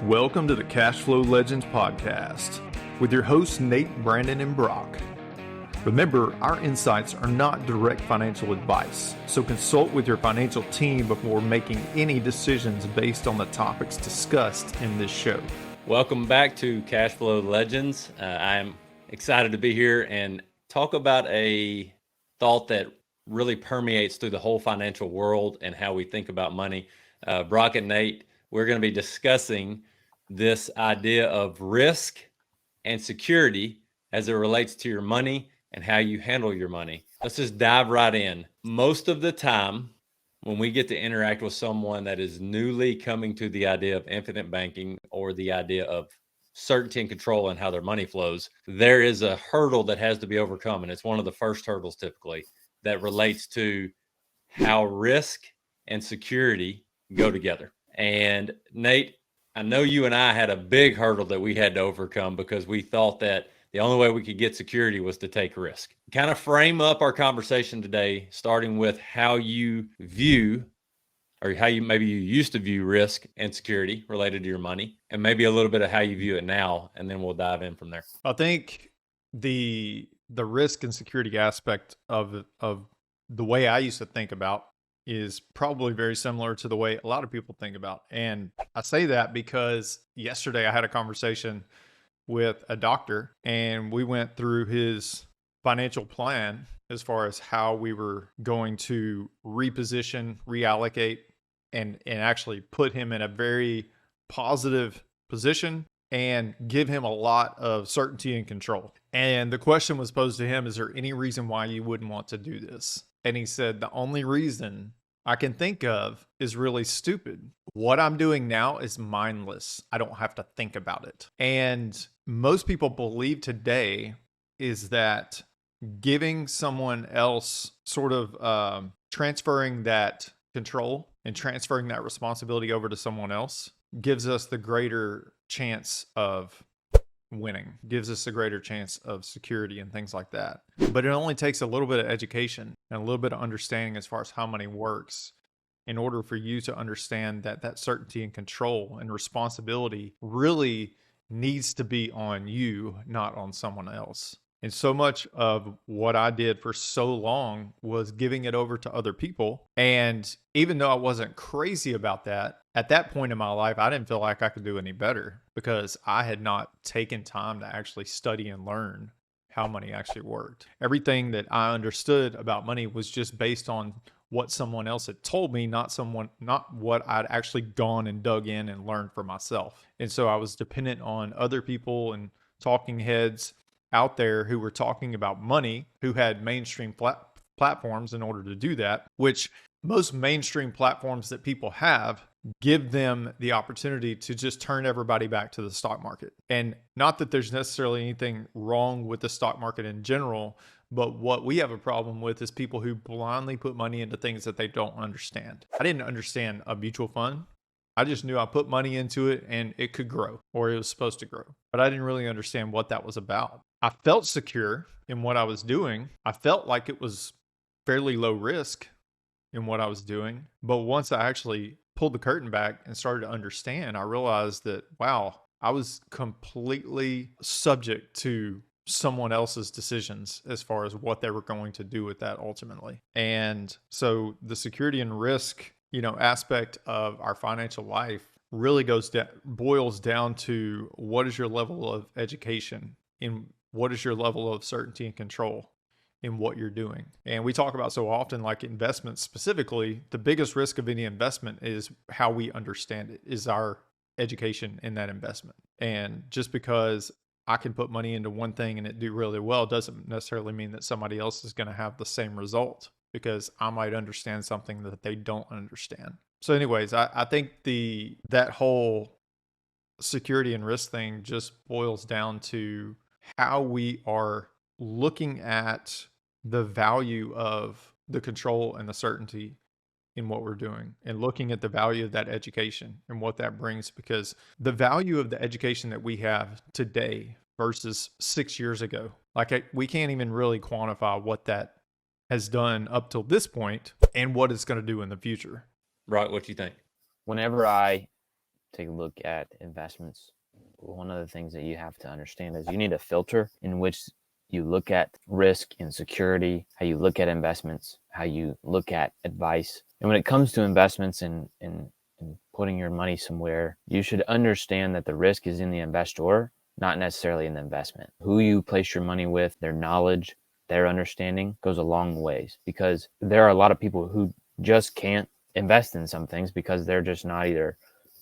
Welcome to the Cash Flow Legends podcast with your hosts Nate, Brandon, and Brock. Remember, our insights are not direct financial advice, so consult with your financial team before making any decisions based on the topics discussed in this show. Welcome back to Cash Flow Legends. I'm excited to be here and talk about a thought that really permeates through the whole financial world and how we think about money. Brock and Nate, we're going to be discussing this idea of risk and security as it relates to your money and how you handle your money. Let's just dive right in. Most of the time, when we get to interact with someone that is newly coming to the idea of infinite banking or the idea of certainty and control and how their money flows, there is a hurdle that has to be overcome. And it's one of the first hurdles typically that relates to how risk and security go together. And Nate, I know you and I had a big hurdle that we had to overcome because we thought that the only way we could get security was to take risk. Kind of frame up our conversation today, starting with how you view, or how you used to view risk and security related to your money, and maybe a little bit of how you view it now, and then we'll dive in from there. I think the risk and security aspect of the way I used to think about is probably very similar to the way a lot of people think about. And I say that because yesterday I had a conversation with a doctor and we went through his financial plan as far as how we were going to reposition, reallocate, and actually put him in a very positive position and give him a lot of certainty and control. And the question was posed to him, is there any reason why you wouldn't want to do this? And he said, the only reason I can think of is really stupid. What I'm doing now is mindless. I don't have to think about it. And most people believe today is that giving someone else sort of transferring that control and transferring that responsibility over to someone else gives us the greater chance of winning, gives us a greater chance of security and things like that. But it only takes a little bit of education and a little bit of understanding as far as how money works in order for you to understand that that certainty and control and responsibility really needs to be on you, not on someone else. And so much of what I did for so long was giving it over to other people. And even though I wasn't crazy about that, at that point in my life, I didn't feel like I could do any better because I had not taken time to actually study and learn how money actually worked. Everything that I understood about money was just based on what someone else had told me, not what I'd actually gone and dug in and learned for myself. And so I was dependent on other people and talking heads out there who were talking about money, who had mainstream platforms in order to do that, which most mainstream platforms that people have give them the opportunity to just turn everybody back to the stock market. And not that there's necessarily anything wrong with the stock market in general, but what we have a problem with is people who blindly put money into things that they don't understand. I didn't understand a mutual fund. I just knew I put money into it and it could grow, or it was supposed to grow. But I didn't really understand what that was about. I felt secure in what I was doing. I felt like it was fairly low risk in what I was doing. But once I actually pulled the curtain back and started to understand, I realized that, wow, I was completely subject to someone else's decisions as far as what they were going to do with that ultimately. And so the security and risk, aspect of our financial life really boils down to what is your level of education and what is your level of certainty and control in what you're doing. And we talk about so often, like investments specifically, the biggest risk of any investment is how we understand it, is our education in that investment. And just because I can put money into one thing and it do really well doesn't necessarily mean that somebody else is going to have the same result, because I might understand something that they don't understand. So anyways, I think that whole security and risk thing just boils down to how we are looking at the value of the control and the certainty in what we're doing, and looking at the value of that education and what that brings, because the value of the education that we have today versus 6 years ago, we can't even really quantify what that has done up till this point and what it's going to do in the future. Right. What do you think? Whenever I take a look at investments, one of the things that you have to understand is you need a filter in which you look at risk and security, how you look at investments, how you look at advice. And when it comes to investments and putting your money somewhere, you should understand that the risk is in the investor, not necessarily in the investment. Who you place your money with, their knowledge, their understanding goes a long ways, because there are a lot of people who just can't invest in some things because they're just not either,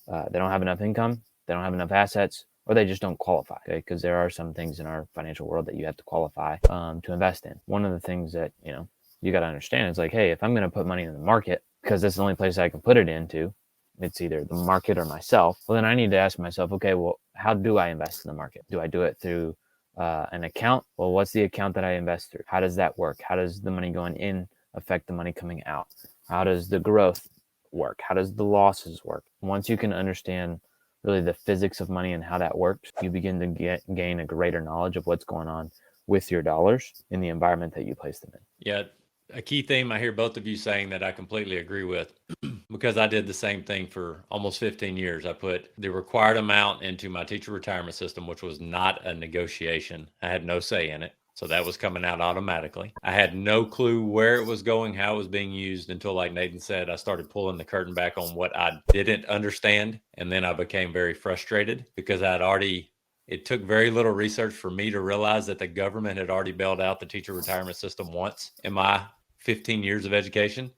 they don't have enough income, they don't have enough assets, or they just don't qualify. Okay, because there are some things in our financial world that you have to qualify to invest in. One of the things that you got to understand is like, hey, if I'm going to put money in the market because that's the only place I can put it into, it's either the market or myself. Well, then I need to ask myself, okay, well, how do I invest in the market? Do I do it through an account? Well, what's the account that I invest through? How does that work? How does the money going in affect the money coming out? How does the growth work? How does the losses work? Once you can understand really the physics of money and how that works, you begin to gain a greater knowledge of what's going on with your dollars in the environment that you place them in. Yeah, a key theme I hear both of you saying that I completely agree with, because I did the same thing for almost 15 years. I put the required amount into my teacher retirement system, which was not a negotiation. I had no say in it. So that was coming out automatically. I had no clue where it was going, how it was being used, until, like Nathan said, I started pulling the curtain back on what I didn't understand. And then I became very frustrated because it took very little research for me to realize that the government had already bailed out the teacher retirement system once in my 15 years of education.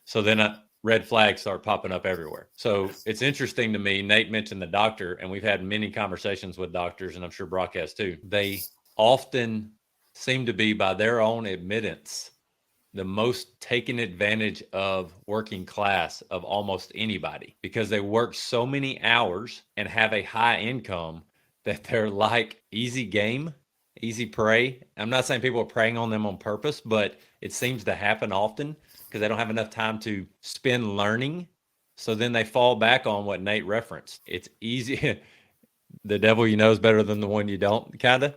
So then red flags start popping up everywhere. So it's interesting to me. Nate mentioned the doctor, and we've had many conversations with doctors, and I'm sure Brock has too. They often seem to be, by their own admittance, the most taken advantage of working class of almost anybody, because they work so many hours and have a high income that they're like easy game, easy prey. I'm not saying people are preying on them on purpose, but it seems to happen often because they don't have enough time to spend learning. So then they fall back on what Nate referenced. It's easy. The devil you know is better than the one you don't, kind of.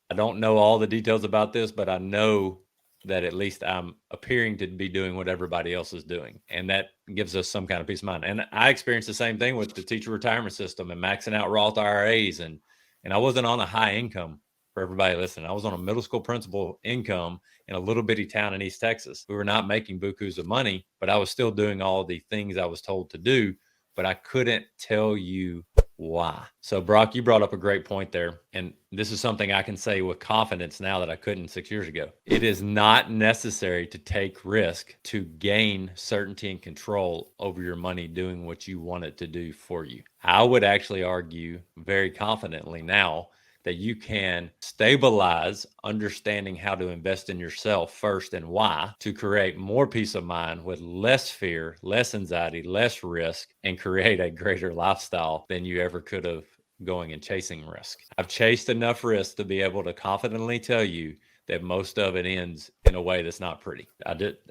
I don't know all the details about this, but I know that at least I'm appearing to be doing what everybody else is doing. And that gives us some kind of peace of mind. And I experienced the same thing with the teacher retirement system and maxing out Roth IRAs. And I wasn't on a high income, for everybody listening. I was on a middle school principal income in a little bitty town in East Texas. We were not making bukus of money, but I was still doing all the things I was told to do, but I couldn't tell you why. So, Brock, you brought up a great point there. And this is something I can say with confidence now that I couldn't 6 years ago. It is not necessary to take risk to gain certainty and control over your money doing what you want it to do for you. I would actually argue very confidently now that you can stabilize understanding how to invest in yourself first and why, to create more peace of mind with less fear, less anxiety, less risk, and create a greater lifestyle than you ever could have going and chasing risk. I've chased enough risk to be able to confidently tell you that most of it ends in a way that's not pretty.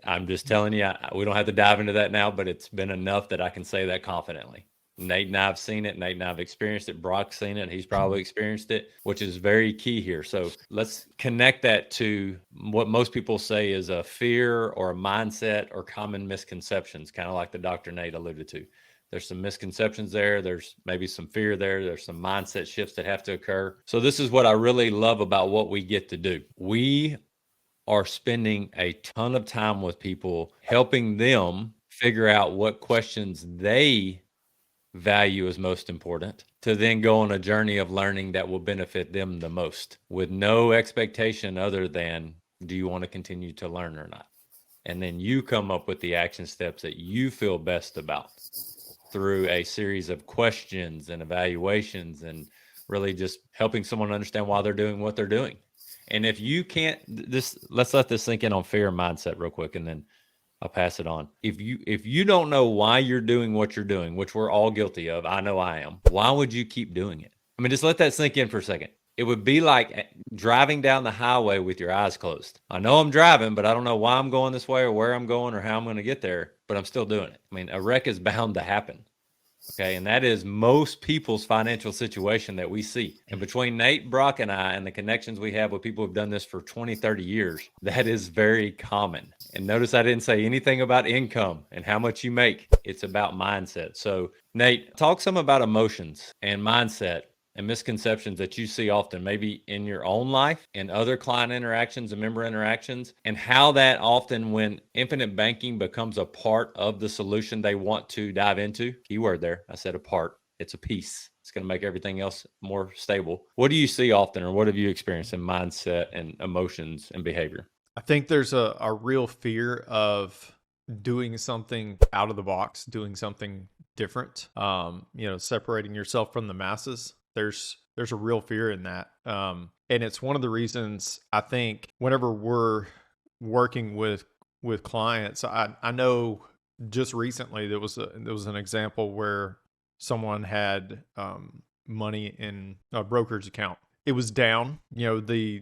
I'm just telling you, we don't have to dive into that now, but it's been enough that I can say that confidently. Nate and I've seen it. Nate and I've experienced it. Brock's seen it. He's probably experienced it, which is very key here. So let's connect that to what most people say is a fear or a mindset or common misconceptions, kind of like the Dr. Nate alluded to. There's some misconceptions there. There's maybe some fear there. There's some mindset shifts that have to occur. So this is what I really love about what we get to do. We are spending a ton of time with people, helping them figure out what questions they value is most important, to then go on a journey of learning that will benefit them the most, with no expectation other than, do you want to continue to learn or not? And then you come up with the action steps that you feel best about through a series of questions and evaluations, and really just helping someone understand why they're doing what they're doing. And if you can't, let's let this sink in on fear mindset real quick, and then I'll pass it on. If you don't know why you're doing what you're doing, which we're all guilty of, I know I am, why would you keep doing it? I mean, just let that sink in for a second. It would be like driving down the highway with your eyes closed. I know I'm driving, but I don't know why I'm going this way or where I'm going or how I'm going to get there, but I'm still doing it. I mean, a wreck is bound to happen. Okay, and that is most people's financial situation that we see. And between Nate, Brock, and I, and the connections we have with people who've done this for 20, 30 years, that is very common. And notice I didn't say anything about income and how much you make. It's about mindset. So, Nate, talk some about emotions and mindset and misconceptions that you see often, maybe in your own life, in other client interactions and member interactions, and how that often, when infinite banking becomes a part of the solution they want to dive into, keyword there, I said a part, it's a piece. It's going to make everything else more stable. What do you see often, or what have you experienced in mindset and emotions and behavior? I think there's a real fear of doing something out of the box, doing something different. Separating yourself from the masses. There's a real fear in that. And it's one of the reasons I think whenever we're working with clients, I know just recently there was an example where someone had money in a brokerage account. It was down. The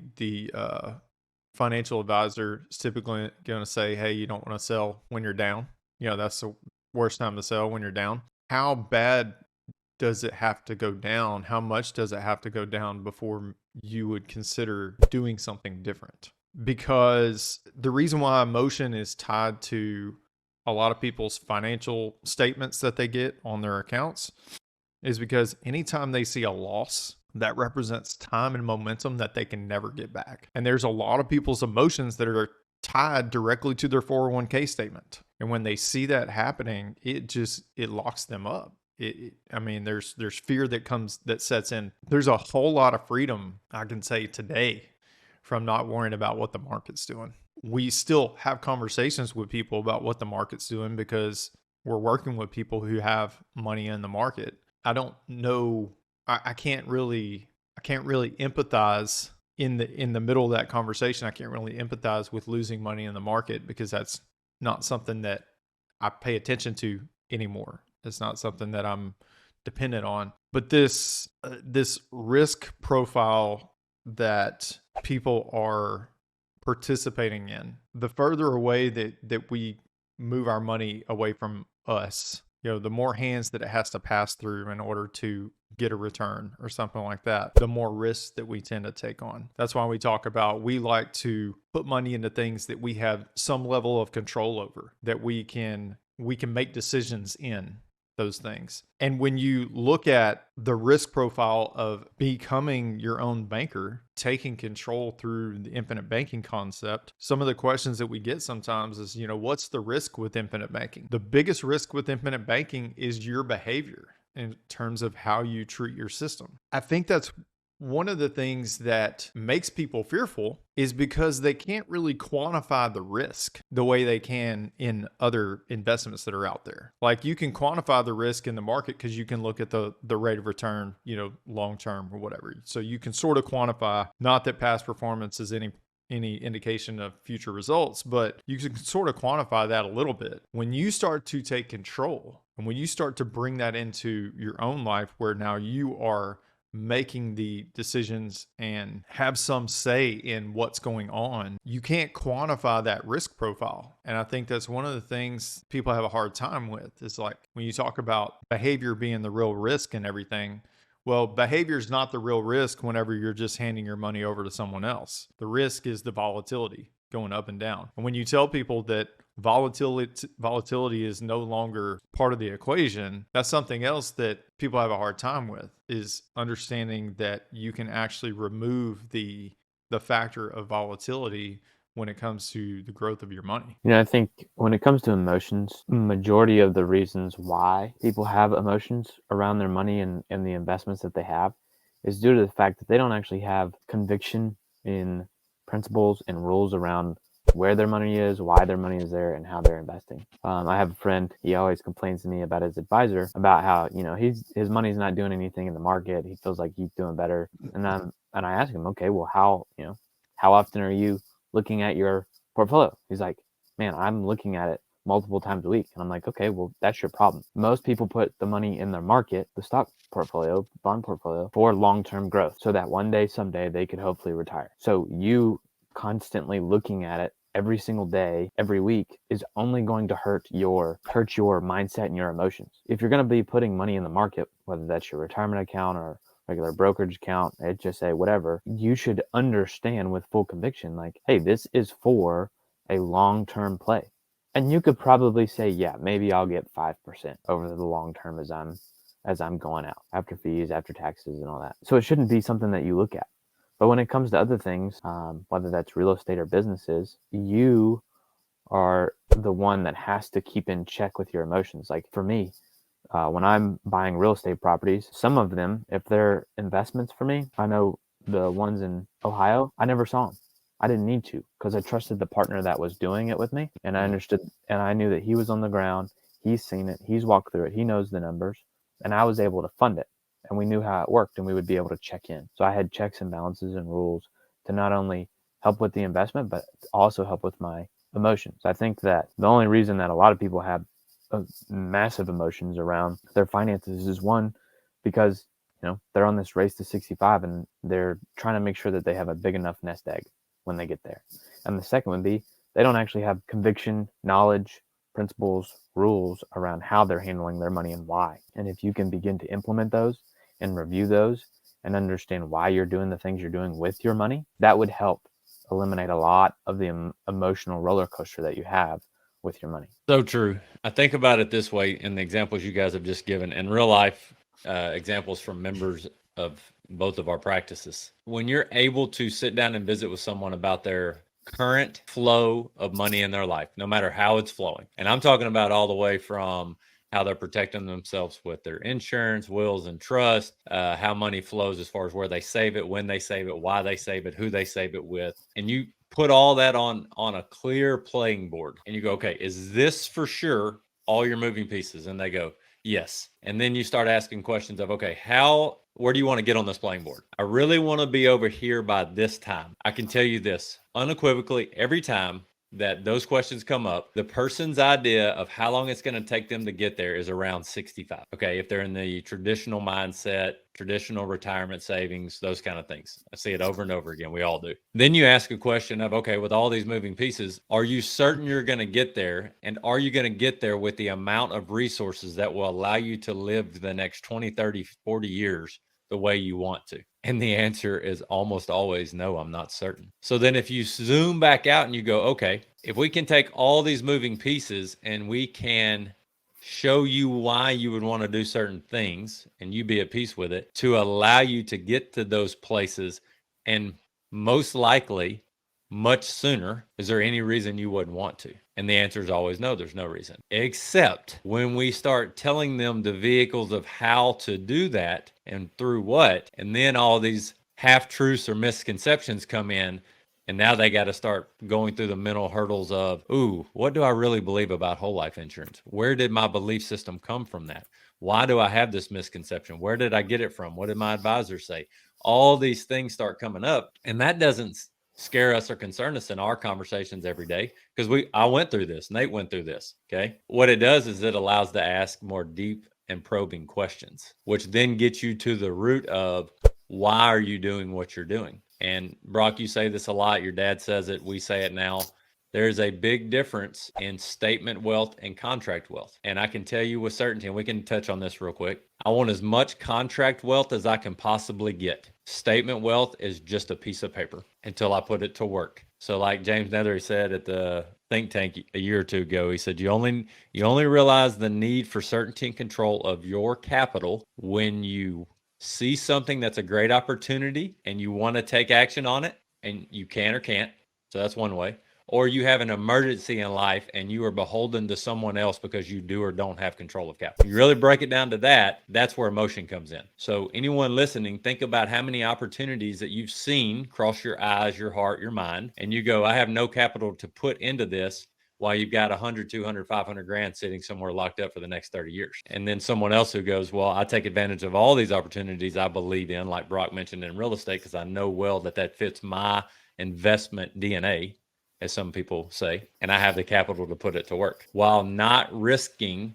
financial advisor is typically going to say, hey, you don't want to sell when you're down. That's the worst time to sell, when you're down. How bad does it have to go down? How much does it have to go down before you would consider doing something different? Because the reason why emotion is tied to a lot of people's financial statements that they get on their accounts is because anytime they see a loss, that represents time and momentum that they can never get back. And there's a lot of people's emotions that are tied directly to their 401k statement. And when they see that happening, it locks them up. There's fear that sets in. There's a whole lot of freedom, I can say today, from not worrying about what the market's doing. We still have conversations with people about what the market's doing because we're working with people who have money in the market. I don't know. I can't really empathize in the middle of that conversation. I can't really empathize with losing money in the market because that's not something that I pay attention to anymore. It's not something that I'm dependent on. But this risk profile that people are participating in, the further away that we move our money away from us, the more hands that it has to pass through in order to get a return or something like that, the more risks that we tend to take on. That's why we talk about, we like to put money into things that we have some level of control over, that we can make decisions in those things. And when you look at the risk profile of becoming your own banker, taking control through the infinite banking concept, some of the questions that we get sometimes is, what's the risk with infinite banking? The biggest risk with infinite banking is your behavior in terms of how you treat your system. I think that's one of the things that makes people fearful, is because they can't really quantify the risk the way they can in other investments that are out there. Like, you can quantify the risk in the market because you can look at the rate of return, long term or whatever. So you can sort of quantify, not that past performance is any indication of future results, but you can sort of quantify that a little bit. When you start to take control and when you start to bring that into your own life, where now you are making the decisions and have some say in what's going on, you can't quantify that risk profile. And I think that's one of the things people have a hard time with, is like, when you talk about behavior being the real risk and everything, well, behavior is not the real risk whenever you're just handing your money over to someone else. The risk is the volatility going up and down. And when you tell people that volatility is no longer part of the equation, that's something else that people have a hard time with, is understanding that you can actually remove the factor of volatility when it comes to the growth of your money. I think when it comes to emotions, majority of the reasons why people have emotions around their money and the investments that they have is due to the fact that they don't actually have conviction in principles and rules around where their money is, why their money is there, and how they're investing. I have a friend, he always complains to me about his advisor, about how, his money's not doing anything in the market. He feels like he's doing better. And I ask him, okay, well, how often are you looking at your portfolio? He's like, man, I'm looking at it multiple times a week. And I'm like, okay, well, that's your problem. Most people put the money in their market, the stock portfolio, bond portfolio, for long-term growth, so that one day, someday, they could hopefully retire. So you constantly looking at it every single day, every week is only going to hurt your mindset and your emotions. If you're going to be putting money in the market, whether that's your retirement account or regular brokerage account, HSA, whatever, you should understand with full conviction, like, hey, this is for a long-term play. And you could probably say, yeah, maybe I'll get 5% over the long term as I'm going out, after fees, after taxes and all that. So it shouldn't be something that you look at. But when it comes to other things, whether that's real estate or businesses, you are the one that has to keep in check with your emotions. Like for me, when I'm buying real estate properties, some of them, if they're investments for me, I know the ones in Ohio, I never saw them. I didn't need to because I trusted the partner that was doing it with me, and I understood, and I knew that he was on the ground, he's seen it, he's walked through it, he knows the numbers, and I was able to fund it, and we knew how it worked, and we would be able to check in. So I had checks and balances and rules to not only help with the investment, but also help with my emotions. I think that the only reason that a lot of people have massive emotions around their finances is one, because they're on this race to 65 and they're trying to make sure that they have a big enough nest egg when they get there. And the second would be they don't actually have conviction, knowledge, principles, rules around how they're handling their money and why. And if you can begin to implement those and review those and understand why you're doing the things you're doing with your money, that would help eliminate a lot of the emotional roller coaster that you have with your money. So true. I think about it this way in the examples you guys have just given, and real life examples from members of both of our practices. When you're able to sit down and visit with someone about their current flow of money in their life, no matter how it's flowing, and I'm talking about all the way from how they're protecting themselves with their insurance, wills, and trust, how money flows as far as where they save it, when they save it, why they save it, who they save it with, and you put all that on a clear playing board, and you go, okay, is this for sure all your moving pieces? And they go, yes. And then you start asking questions of, okay, where do you want to get on this playing board? I really want to be over here by this time. I can tell you this unequivocally, every time that those questions come up, the person's idea of how long it's going to take them to get there is around 65. Okay, if they're in the traditional mindset, traditional retirement savings, those kind of things. I see it over and over again. We all do. Then you ask a question of, okay, with all these moving pieces, are you certain you're going to get there? And are you going to get there with the amount of resources that will allow you to live the next 20, 30, 40 years the way you want to? And the answer is almost always no, I'm not certain. So then if you zoom back out and you go, okay, if we can take all these moving pieces and we can show you why you would want to do certain things and you be at peace with it to allow you to get to those places, and most likely much sooner, is there any reason you wouldn't want to? And the answer is always no, there's no reason. Except when we start telling them the vehicles of how to do that and through what, and then all these half-truths or misconceptions come in, and now they got to start going through the mental hurdles of, ooh, what do I really believe about whole life insurance? Where did my belief system come from that? Why do I have this misconception? Where did I get it from? What did my advisor say? All these things start coming up, and that doesn't scare us or concern us in our conversations every day, because I went through this, Nate went through this. Okay, what it does is it allows to ask more deep and probing questions, which then gets you to the root of why are you doing what you're doing. And Brock, you say this a lot, your dad says it, we say it now. There's a big difference in statement wealth and contract wealth. And I can tell you with certainty, and we can touch on this real quick, I want as much contract wealth as I can possibly get. Statement wealth is just a piece of paper until I put it to work. So like James Nethery said at the think tank a year or two ago, he said, you only realize the need for certainty and control of your capital when you see something that's a great opportunity and you want to take action on it, and you can or can't. So that's one way. Or you have an emergency in life and you are beholden to someone else because you do or don't have control of capital. You really break it down to that, that's where emotion comes in. So anyone listening, think about how many opportunities that you've seen cross your eyes, your heart, your mind, and you go, I have no capital to put into this, while you've got 100, 200, 500 grand sitting somewhere locked up for the next 30 years. And then someone else who goes, well, I take advantage of all these opportunities I believe in, like Brock mentioned in real estate, because I know well that fits my investment DNA, as some people say, and I have the capital to put it to work while not risking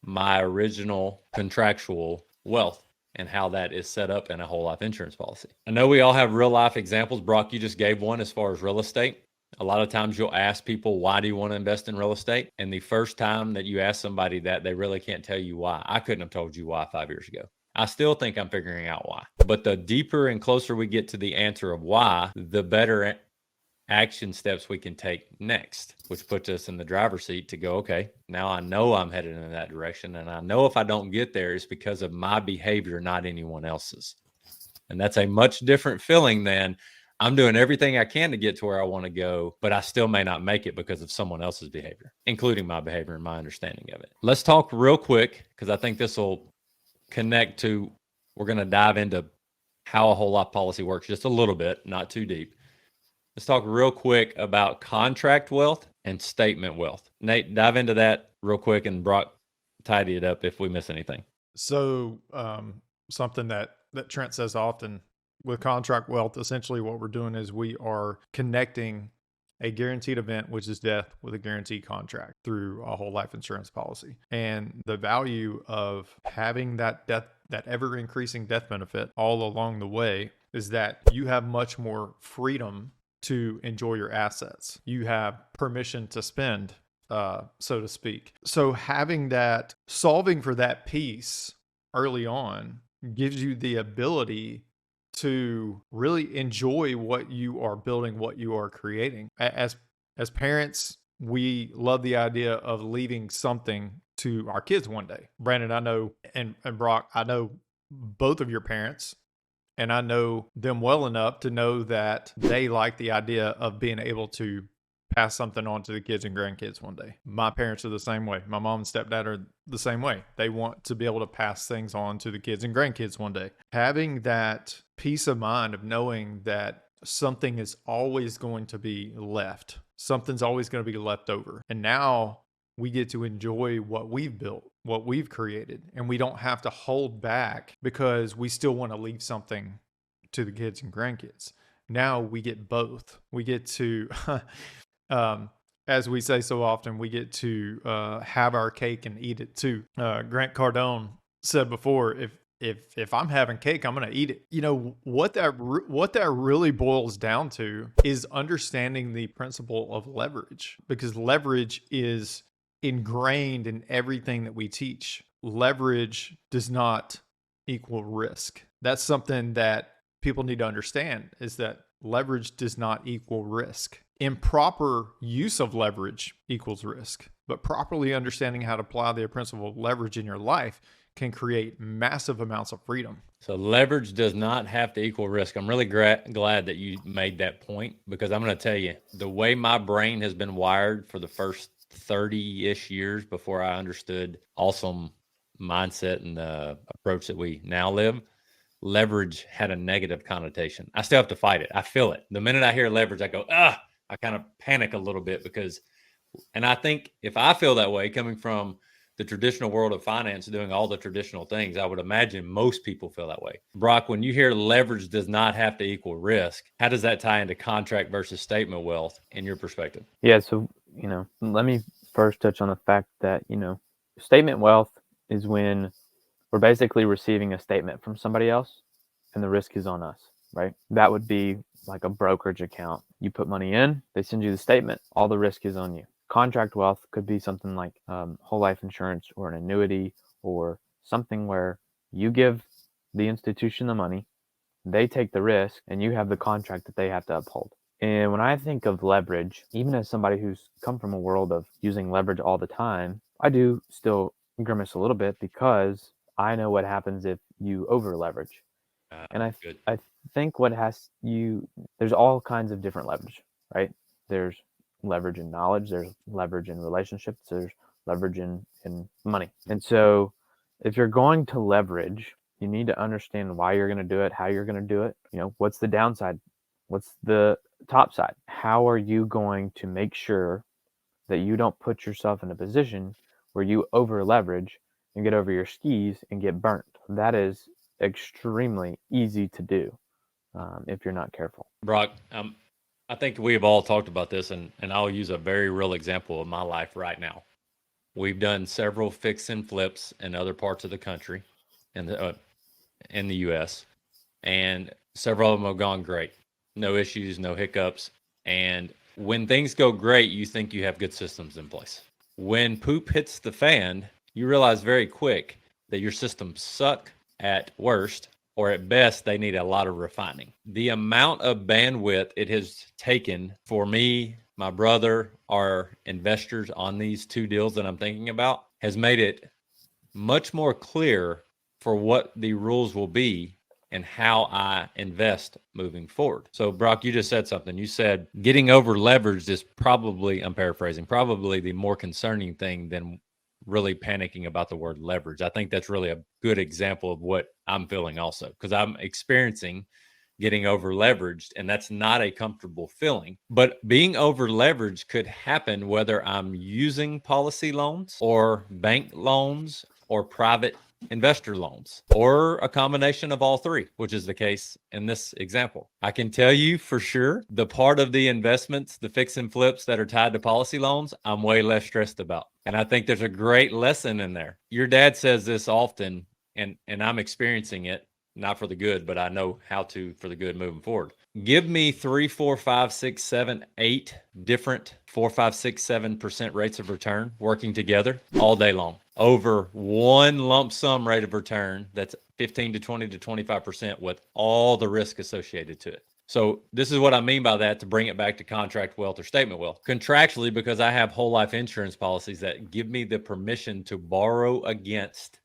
my original contractual wealth and how that is set up in a whole life insurance policy. I know we all have real life examples. Brock, you just gave one as far as real estate. A lot of times you'll ask people, why do you want to invest in real estate? And the first time that you ask somebody that, they really can't tell you why. I couldn't have told you why 5 years ago. I still think I'm figuring out why. But the deeper and closer we get to the answer of why, the better action steps we can take next, which puts us in the driver's seat to go, okay, now I know I'm headed in that direction. And I know if I don't get there, it's because of my behavior, not anyone else's. And that's a much different feeling than I'm doing everything I can to get to where I want to go, but I still may not make it because of someone else's behavior, including my behavior and my understanding of it. Let's talk real quick, because I think this will connect to, we're going to dive into how a whole life policy works just a little bit, not too deep. Let's talk real quick about contract wealth and statement wealth. Nate, dive into that real quick, and Brock, tidy it up if we miss anything. So something that Trent says often with contract wealth, essentially what we're doing is we are connecting a guaranteed event, which is death, with a guaranteed contract through a whole life insurance policy. And the value of having that ever increasing death benefit all along the way is that you have much more freedom to enjoy your assets. You have permission to spend, so to speak. So having that, solving for that piece early on gives you the ability to really enjoy what you are building, what you are creating. As parents, we love the idea of leaving something to our kids one day. Brandon, I know, and Brock, I know both of your parents, and I know them well enough to know that they like the idea of being able to pass something on to the kids and grandkids one day. My parents are the same way. My mom and stepdad are the same way. They want to be able to pass things on to the kids and grandkids one day. Having that peace of mind of knowing that something is always going to be left, something's always going to be left over. And now we get to enjoy what we've built, what we've created, and we don't have to hold back because we still want to leave something to the kids and grandkids. Now we get both. We get to, as we say so often, we get to have our cake and eat it too. Grant Cardone said before, if I'm having cake, I'm going to eat it. You know, what that really boils down to is understanding the principle of leverage, because leverage is ingrained in everything that we teach. Leverage does not equal risk. That's something that people need to understand, is that leverage does not equal risk. Improper use of leverage equals risk, but properly understanding how to apply the principle of leverage in your life can create massive amounts of freedom. So leverage does not have to equal risk. I'm really glad that you made that point, because I'm going to tell you, the way my brain has been wired for the first 30-ish years before I understood awesome mindset and the approach that we now live, leverage had a negative connotation. I still have to fight it. I feel it. The minute I hear leverage, I go, I kind of panic a little bit, because, and I think if I feel that way coming from the traditional world of finance, doing all the traditional things, I would imagine most people feel that way. Brock, when you hear leverage does not have to equal risk, how does that tie into contract versus statement wealth in your perspective? Yeah, so, let me first touch on the fact that, statement wealth is when we're basically receiving a statement from somebody else and the risk is on us, right? That would be like a brokerage account. You put money in, they send you the statement, all the risk is on you. Contract wealth could be something like whole life insurance or an annuity, or something where you give the institution the money, they take the risk, and you have the contract that they have to uphold. And when I think of leverage, even as somebody who's come from a world of using leverage all the time, I do still grimace a little bit, because I know what happens if you over leverage. And I think there's all kinds of different leverage, right? There's leverage in knowledge, there's leverage in relationships, there's leverage in money. And so if you're going to leverage, you need to understand why you're going to do it, how you're going to do it. What's the downside? What's the top side? How are you going to make sure that you don't put yourself in a position where you over leverage and get over your skis and get burnt? That is extremely easy to do if you're not careful. Brock, I think we've all talked about this, and I'll use a very real example of my life right now. We've done several fix and flips in other parts of the country, in the U.S., and several of them have gone great. No issues, no hiccups. And When things go great, you think you have good systems in place. When poop hits the fan, you realize very quick that your systems suck at worst, or at best, they need a lot of refining. The amount of bandwidth it has taken for me, my brother, our investors on these two deals that I'm thinking about has made it much more clear for what the rules will be and how I invest moving forward. So, Brock, you just said something. You said getting over leveraged is probably, I'm paraphrasing, probably the more concerning thing than really panicking about the word leverage. I think that's really a good example of what I'm feeling also, because I'm experiencing getting over leveraged, and that's not a comfortable feeling. But being over leveraged could happen whether I'm using policy loans or bank loans or private investor loans, or a combination of all three, which is the case in this example. I can tell you for sure the part of the investments, the fix and flips that are tied to policy loans, I'm way less stressed about. And I think there's a great lesson in there. Your dad says this often, and I'm experiencing it, not for the good, but I know how to for the good moving forward. Give me 3, 4, 5, 6, 7, 8 different 4, 5, 6, 7% rates of return working together all day long over one lump sum rate of return that's 15 to 20 to 25% with all the risk associated to it. So this is what I mean by that, to bring it back to contract wealth or statement wealth. Contractually, because I have whole life insurance policies that give me the permission to borrow against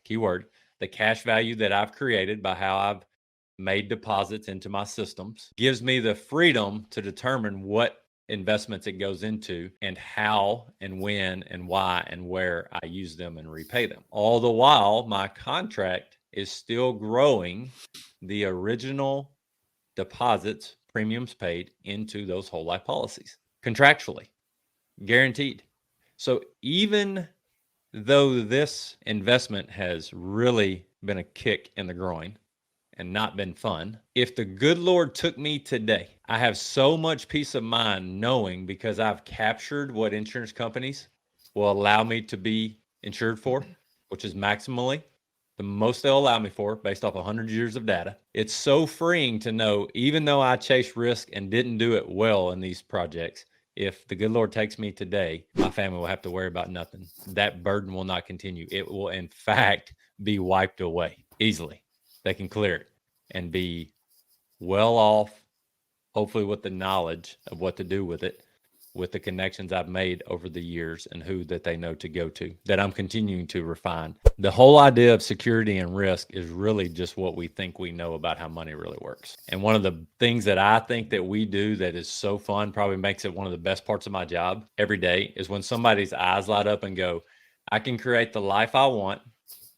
keyword, the cash value that I've created by how I've made deposits into my systems, gives me the freedom to determine what investments it goes into and how and when and why and where I use them and repay them. All the while, my contract is still growing the original deposits, premiums paid into those whole life policies contractually, guaranteed. So even though this investment has really been a kick in the groin and not been fun, if the good Lord took me today, I have so much peace of mind knowing, because I've captured what insurance companies will allow me to be insured for, which is maximally the most they'll allow me for based off 100 years of data. It's so freeing to know, even though I chased risk and didn't do it well in these projects, if the good Lord takes me today, my family will have to worry about nothing. That burden will not continue. It will, in fact, be wiped away easily. They can clear it and be well off, hopefully with the knowledge of what to do with it, with the connections I've made over the years and who that they know to go to, that I'm continuing to refine. The whole idea of security and risk is really just what we think we know about how money really works. And one of the things that I think that we do that is so fun, probably makes it one of the best parts of my job every day, is when somebody's eyes light up and go, I can create the life I want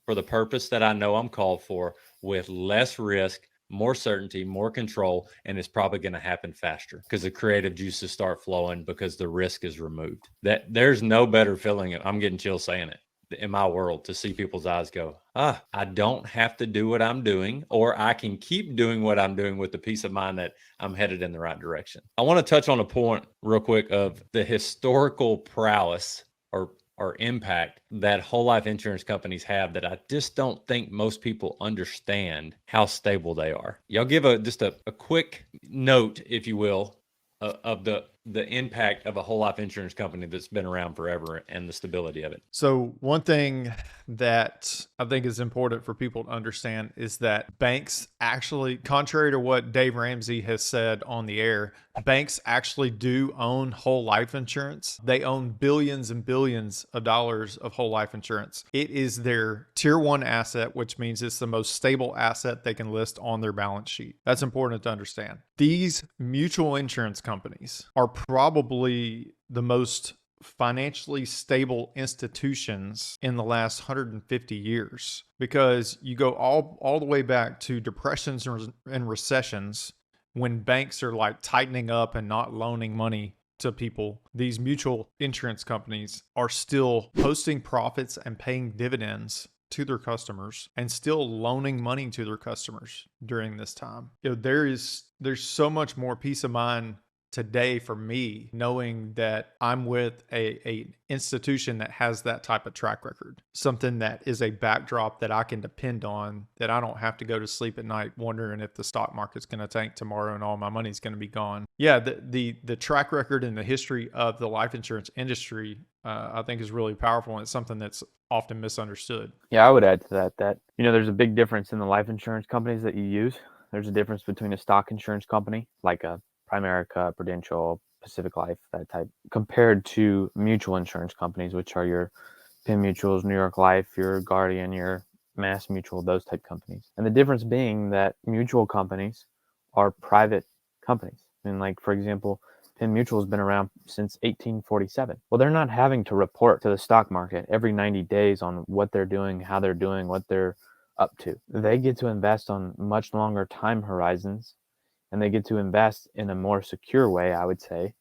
for the purpose that I know I'm called for, with less risk, more certainty, more control, and it's probably going to happen faster because the creative juices start flowing because the risk is removed. That there's no better feeling. I'm getting chills saying it in my world, to see people's eyes go, I don't have to do what I'm doing, or I can keep doing what I'm doing with the peace of mind that I'm headed in the right direction. I want to touch on a point real quick of the historical prowess or impact that whole life insurance companies have, that I just don't think most people understand how stable they are. Y'all give just a quick note, if you will, of the impact of a whole life insurance company that's been around forever and the stability of it. So one thing that I think is important for people to understand is that banks actually, contrary to what Dave Ramsey has said on the air, banks actually do own whole life insurance. They own billions and billions of dollars of whole life insurance. It is their tier one asset, which means it's the most stable asset they can list on their balance sheet. That's important to understand. These mutual insurance companies are probably the most financially stable institutions in the last 150 years, because you go all the way back to depressions and recessions, when banks are like tightening up and not loaning money to people. These mutual insurance companies are still posting profits and paying dividends to their customers and still loaning money to their customers during this time. There's so much more peace of mind today for me, knowing that I'm with a institution that has that type of track record, something that is a backdrop that I can depend on, that I don't have to go to sleep at night wondering if the stock market's going to tank tomorrow and all my money's going to be gone. Yeah, the track record and the history of the life insurance industry, I think, is really powerful, and it's something that's often misunderstood. Yeah, I would add to that there's a big difference in the life insurance companies that you use. There's a difference between a stock insurance company like a Primerica, Prudential, Pacific Life, that type, compared to mutual insurance companies, which are your Penn Mutuals, New York Life, your Guardian, your Mass Mutual, those type companies. And the difference being that mutual companies are private companies. And like, for example, Penn Mutual has been around since 1847. Well, they're not having to report to the stock market every 90 days on what they're doing, how they're doing, what they're up to. They get to invest on much longer time horizons, and they get to invest in a more secure way, I would say,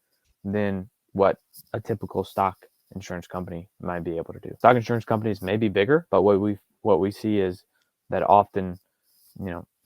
than what a typical stock insurance company might be able to do. Stock insurance companies may be bigger, but what we see is that often,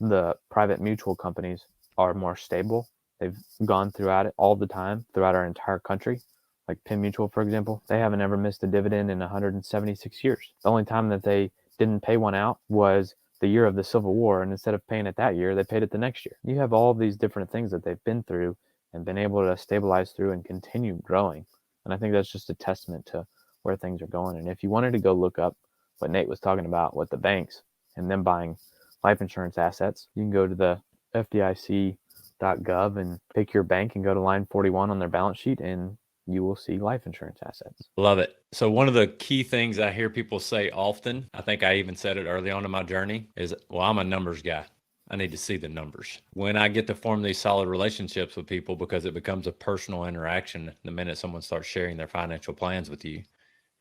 the private mutual companies are more stable. They've gone throughout it all the time, throughout our entire country. Like Penn Mutual, for example, they haven't ever missed a dividend in 176 years. The only time that they didn't pay one out was the year of the Civil War, and instead of paying it that year, they paid it the next year. You have all of these different things that they've been through and been able to stabilize through and continue growing. And I think that's just a testament to where things are going. And if you wanted to go look up what Nate was talking about with the banks and them buying life insurance assets, you can go to the FDIC.gov and pick your bank and go to line 41 on their balance sheet, and you will see life insurance assets. Love it. So one of the key things I hear people say often, I think I even said it early on in my journey, is, well, I'm a numbers guy. I need to see the numbers. When I get to form these solid relationships with people, because it becomes a personal interaction the minute someone starts sharing their financial plans with you,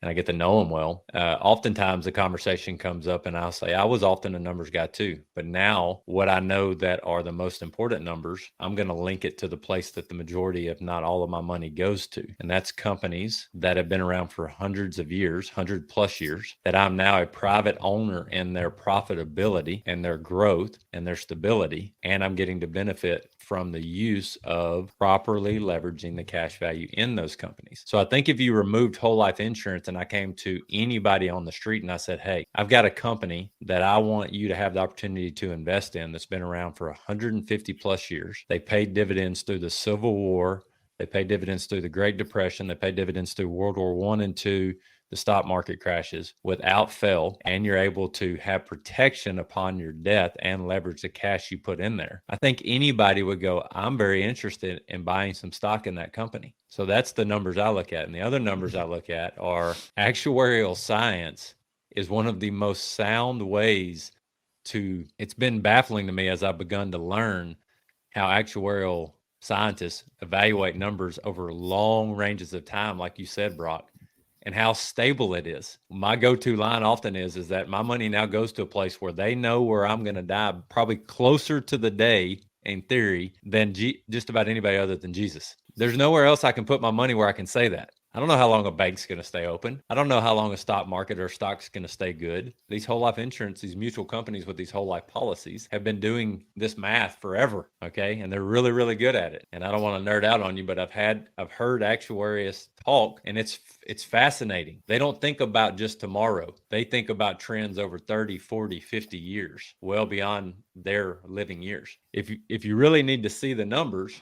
and I get to know them well, oftentimes the conversation comes up and I'll say, I was often a numbers guy too. But now what I know that are the most important numbers, I'm going to link it to the place that the majority, if not all of my money goes to. And that's companies that have been around for hundreds of years, 100+ years, that I'm now a private owner in their profitability and their growth and their stability. And I'm getting to benefit from the use of properly leveraging the cash value in those companies. So I think if you removed whole life insurance and I came to anybody on the street and I said, hey, I've got a company that I want you to have the opportunity to invest in that's been around for 150+ years. They paid dividends through the Civil War. They paid dividends through the Great Depression. They paid dividends through World War I and II, the stock market crashes without fail, and you're able to have protection upon your death and leverage the cash you put in there. I think anybody would go, I'm very interested in buying some stock in that company. So that's the numbers I look at. And the other numbers I look at are actuarial science is one of the most sound ways to, it's been baffling to me as I've begun to learn how actuarial scientists evaluate numbers over long ranges of time, like you said, Brock, and how stable it is. My go-to line often is that my money now goes to a place where they know where I'm going to die, probably closer to the day, in theory, than just about anybody other than Jesus. There's nowhere else I can put my money where I can say that. I don't know how long a bank's going to stay open. I don't know how long a stock market or stock's going to stay good. These whole life insurance, these mutual companies with these whole life policies have been doing this math forever. Okay. And they're really, really good at it. And I don't want to nerd out on you, but I've heard actuaries talk, and it's fascinating. They don't think about just tomorrow. They think about trends over 30, 40, 50 years, well beyond their living years. If you really need to see the numbers,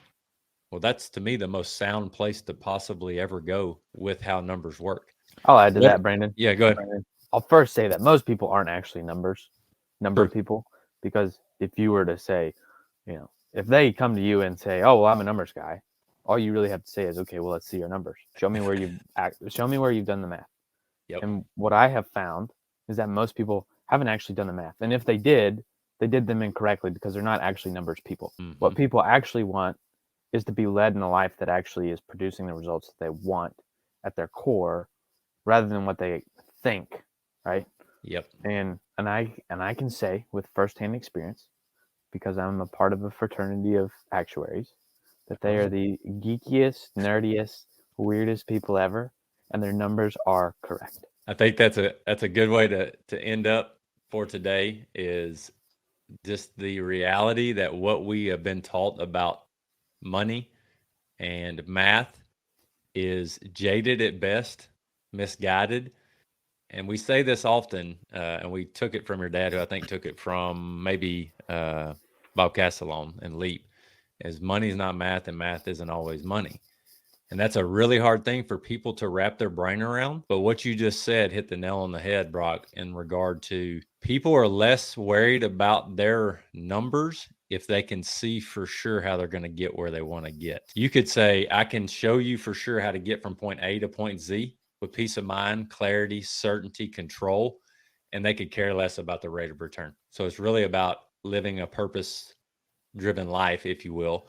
well, that's to me the most sound place to possibly ever go with how numbers work. I'll add to that, Brandon. Yeah, go ahead. Brandon, I'll first say that most people aren't actually number True. people, because if you were to say, if they come to you and say, oh, well, I'm a numbers guy, all you really have to say is, okay, well, let's see your numbers. Show me where you've done the math. Yep. And what I have found is that most people haven't actually done the math. And if they did them incorrectly, because they're not actually numbers people. Mhm. What people actually want is to be led in a life that actually is producing the results that they want at their core, rather than what they think, right? Yep. And I can say with firsthand experience, because I'm a part of a fraternity of actuaries, that they are the geekiest, nerdiest, weirdest people ever, and their numbers are correct. I think that's a good way to end up for today, is just the reality that what we have been taught about money and math is jaded at best, misguided. And we say this often, and we took it from your dad, who I think took it from maybe Bob Castellon and Leap, is money is not math and math isn't always money. And that's a really hard thing for people to wrap their brain around. But what you just said hit the nail on the head, Brock, in regard to people are less worried about their numbers if they can see for sure how they're going to get where they want to get. You could say, I can show you for sure how to get from point A to point Z with peace of mind, clarity, certainty, control, and they could care less about the rate of return. So it's really about living a purpose-driven life, if you will,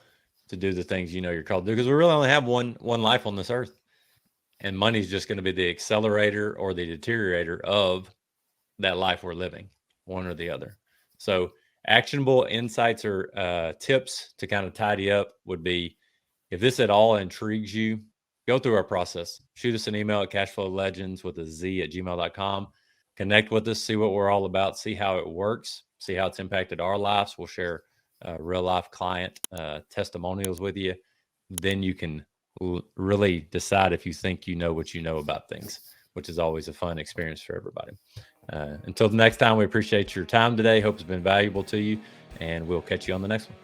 to do the things you know you're called to do, because we really only have one life on this earth, and money's just going to be the accelerator or the deteriorator of that life we're living, one or the other. So actionable insights or tips to kind of tidy up would be, if this at all intrigues you, go through our process. Shoot us an email at cashflowlegends with a Z at gmail.com. Connect with us, see what we're all about, see how it works, see how it's impacted our lives. We'll share real life client testimonials with you. Then you can really decide if you think you know what you know about things, which is always a fun experience for everybody. Until the next time, we appreciate your time today. Hope it's been valuable to you, and we'll catch you on the next one.